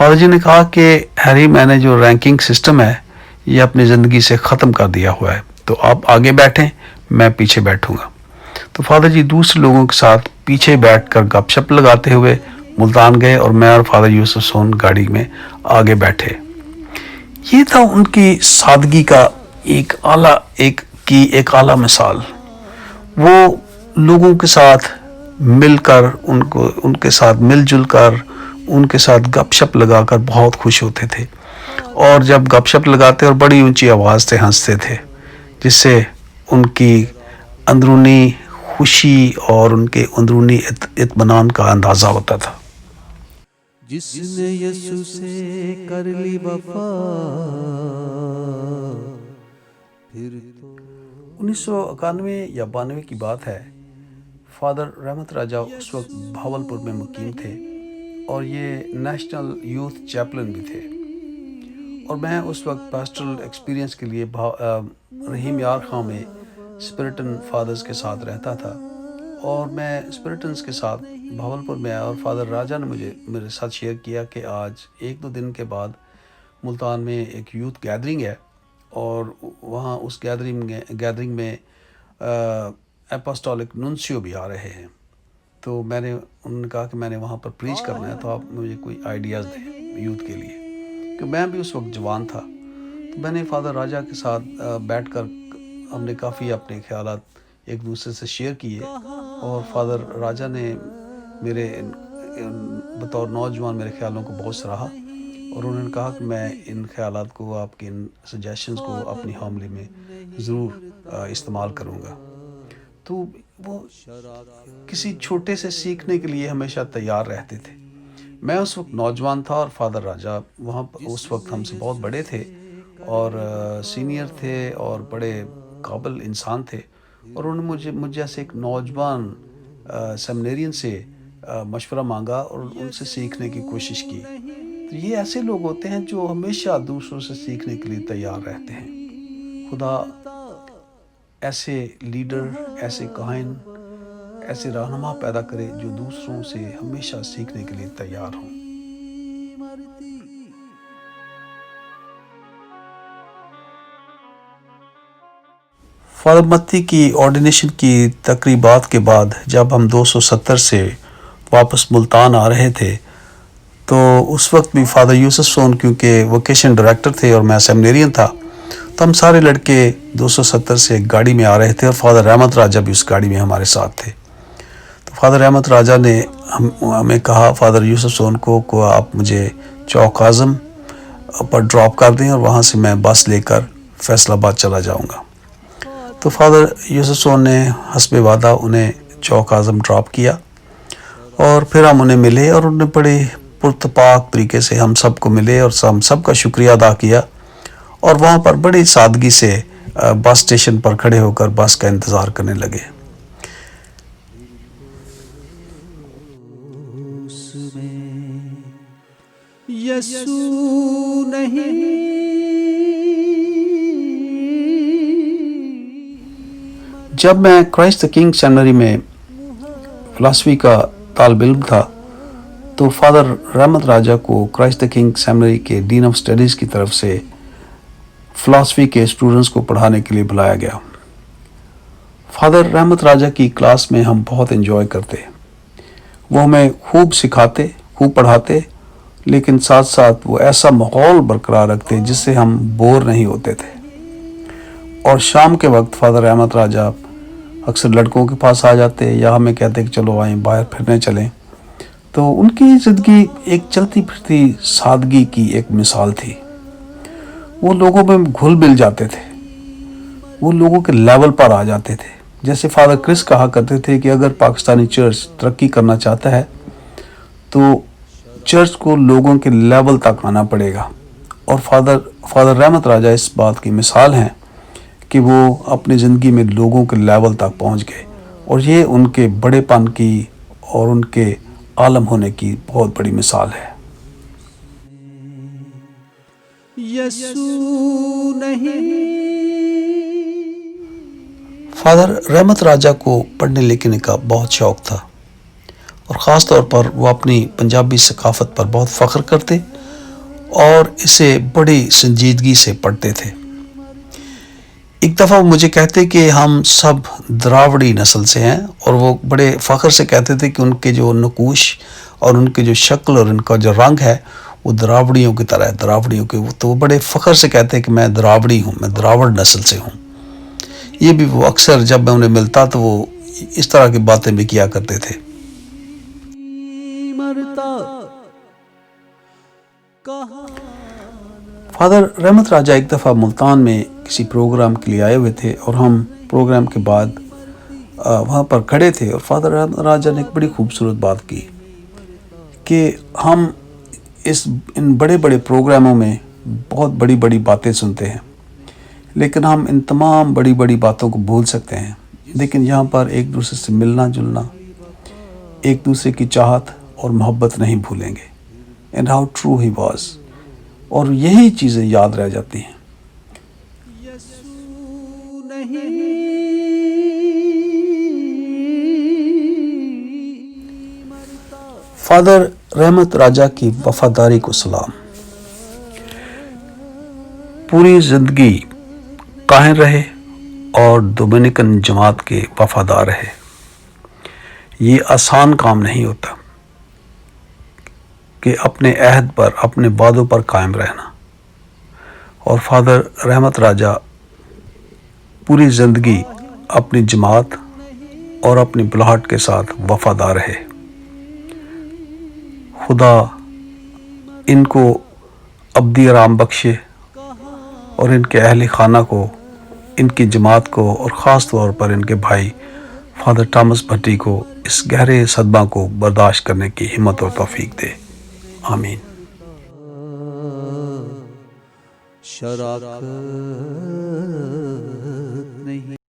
Father جی نے کہا کہ ہیری میں نے جو رینکنگ سسٹم ہے یہ اپنی زندگی سے ختم کر دیا ہوا ہے، تو آپ آگے بیٹھیں، میں پیچھے بیٹھوں گا۔ تو فادر جی دوسرے لوگوں کے ساتھ پیچھے بیٹھ کر گپ شپ لگاتے ہوئے ملتان گئے اور میں اور فادر یوسف سون گاڑی میں آگے بیٹھے۔ یہ تھا ان کی سادگی کا ایک اعلیٰ مثال۔ وہ لوگوں کے ساتھ مل کر ان کے ساتھ مل جل کر ان کے ساتھ گپ شپ لگا کر بہت خوش ہوتے تھے، اور جب گپ شپ لگاتے اور بڑی اونچی آواز سے ہنستے تھے، جس سے ان کی اندرونی خوشی اور ان کے اندرونی اطمینان کا اندازہ ہوتا تھا۔ جس نے یسوع سے کر لی وفا، پھر تو 1991 یا 92 کی بات ہے۔ فادر رحمت راجہ اس وقت بھاولپور میں مقیم تھے اور یہ نیشنل یوتھ چیپلن بھی تھے، اور میں اس وقت پیسٹرل ایکسپیرینس کے لیے رحیم یار خاں میں اسپرٹن فادرز کے ساتھ رہتا تھا، اور میں اسپرٹنز کے ساتھ بھاولپور میں آیا، اور فادر راجہ نے میرے ساتھ شیئر کیا کہ آج 1-2 دن کے بعد ملتان میں ایک یوتھ گیدرنگ ہے، اور وہاں اس گیدرنگ میں اپاسٹولک ننسیو بھی آ رہے ہیں۔ تو انہوں نے کہا کہ میں نے وہاں پر پریچ کرنا ہے، تو آپ مجھے کوئی آئیڈیاز دیں یوتھ کے لیے، کہ میں بھی اس وقت جوان تھا۔ تو میں نے فادر راجہ کے ساتھ بیٹھ کر ہم نے کافی اپنے خیالات ایک دوسرے سے شیئر کیے، اور فادر راجہ نے میرے بطور نوجوان میرے خیالوں کو بہت سراہا، اور انہوں نے کہا کہ میں ان خیالات کو، آپ کے ان سجیشنز کو اپنی حاملے میں ضرور استعمال کروں گا۔ تو وہ کسی چھوٹے سے سیکھنے کے لیے ہمیشہ تیار رہتے تھے۔ میں اس وقت نوجوان تھا، اور فادر راجہ وہاں اس وقت ہم سے بہت بڑے تھے اور سینئر تھے اور بڑے قابل انسان تھے، اور انہوں نے مجھ جیسے ایک نوجوان سیمنیرین سے مشورہ مانگا اور ان سے سیکھنے کی کوشش کی۔ تو یہ ایسے لوگ ہوتے ہیں جو ہمیشہ دوسروں سے سیکھنے کے لیے تیار رہتے ہیں۔ خدا ایسے لیڈر، ایسے کاہن، ایسے رہنما پیدا کرے جو دوسروں سے ہمیشہ سیکھنے کے لیے تیار ہوں۔ فادر متی کی آرڈینیشن کی تقریبات کے بعد جب ہم 270 سے واپس ملتان آ رہے تھے، تو اس وقت بھی فادر یوسف سون کیونکہ ووکیشن ڈائریکٹر تھے اور میں سیمنیرین تھا، تو ہم سارے لڑکے 270 سے ایک گاڑی میں آ رہے تھے، اور فادر رحمت راجہ بھی اس گاڑی میں ہمارے ساتھ تھے۔ تو فادر رحمت راجہ نے ہمیں کہا فادر یوسف سون کو آپ مجھے چوک اعظم پر ڈراپ کر دیں، اور وہاں سے میں بس لے کر فیصل آباد چلا جاؤں گا۔ تو فادر یوسف سون نے حسب وعدہ انہیں چوک اعظم ڈراپ کیا، اور پھر ہم انہیں ملے، اور انہوں نے بڑے پرتپاک طریقے سے ہم سب کو ملے اور ہم سب کا شکریہ ادا کیا، اور وہاں پر بڑی سادگی سے بس اسٹیشن پر کھڑے ہو کر بس کا انتظار کرنے لگے۔ اس میں یسوع نہیں، جب میں کرائسٹ دا کنگ سیمنری میں فلاسفی کا طالب علم تھا، تو فادر رحمت راجہ کو کرائسٹ دا کنگ سیمنری کے ڈین آف اسٹڈیز کی طرف سے فلاسفی کے اسٹوڈنٹس کو پڑھانے کے لیے بلایا گیا۔ فادر رحمت راجہ کی کلاس میں ہم بہت انجوائے کرتے، وہ ہمیں خوب سکھاتے، خوب پڑھاتے، لیکن ساتھ ساتھ وہ ایسا ماحول برقرار رکھتے جس سے ہم بور نہیں ہوتے تھے۔ اور شام کے وقت فادر رحمت راجہ اکثر لڑکوں کے پاس آ جاتے یا ہمیں کہتے کہ چلو آئیں باہر پھرنے چلیں۔ تو ان کی زندگی ایک چلتی پھرتی سادگی کی ایک مثال تھی۔ وہ لوگوں میں گھل مل جاتے تھے، وہ لوگوں کے لیول پر آ جاتے تھے۔ جیسے فادر کرس کہا کرتے تھے کہ اگر پاکستانی چرچ ترقی کرنا چاہتا ہے تو چرچ کو لوگوں کے لیول تک آنا پڑے گا، اور فادر رحمت راجہ اس بات کی مثال ہیں کہ وہ اپنی زندگی میں لوگوں کے لیول تک پہنچ گئے، اور یہ ان کے بڑے پن کی اور ان کے عالم ہونے کی بہت بڑی مثال ہے۔ یسوع نہیں۔ فادر رحمت راجہ کو پڑھنے لکھنے کا بہت شوق تھا، اور خاص طور پر وہ اپنی پنجابی ثقافت پر بہت فخر کرتے اور اسے بڑی سنجیدگی سے پڑھتے تھے۔ ایک دفعہ وہ مجھے کہتے کہ ہم سب دراوڑی نسل سے ہیں، اور وہ بڑے فخر سے کہتے تھے کہ ان کے جو نقوش اور ان کی جو شکل اور ان کا جو رنگ ہے وہ دراوڑیوں کی طرح ہے، دراوڑیوں کے۔ تو وہ بڑے فخر سے کہتے ہیں کہ میں دراوڑی ہوں، میں دراوڑ نسل سے ہوں۔ یہ بھی وہ اکثر جب میں انہیں ملتا تو وہ اس طرح کی باتیں بھی کیا کرتے تھے۔ فادر رحمت راجہ ایک دفعہ ملتان میں کسی پروگرام کے لیے آئے ہوئے تھے، اور ہم پروگرام کے بعد وہاں پر کھڑے تھے، اور فادر رحمت راجہ نے ایک بڑی خوبصورت بات کی کہ ہم ان بڑے بڑے پروگراموں میں بہت بڑی بڑی باتیں سنتے ہیں، لیکن ہم ان تمام بڑی بڑی باتوں کو بھول سکتے ہیں، لیکن یہاں پر ایک دوسرے سے ملنا جلنا، ایک دوسرے کی چاہت اور محبت نہیں بھولیں گے۔ And how true he was, اور یہی چیزیں یاد رہ جاتی ہیں۔ فادر رحمت راجہ کی وفاداری کو سلام۔ پوری زندگی قائم رہے اور ڈومینیکن جماعت کے وفادار رہے۔ یہ آسان کام نہیں ہوتا کہ اپنے عہد پر، اپنے وعدوں پر قائم رہنا، اور فادر رحمت راجہ پوری زندگی اپنی جماعت اور اپنی بلاہٹ کے ساتھ وفادار رہے۔ خدا ان کو ابدی آرام بخشے، اور ان کے اہل خانہ کو، ان کی جماعت کو، اور خاص طور پر ان کے بھائی فادر تھامس بھٹی کو اس گہرے صدمہ کو برداشت کرنے کی ہمت اور توفیق دے۔ آمین۔ شراکت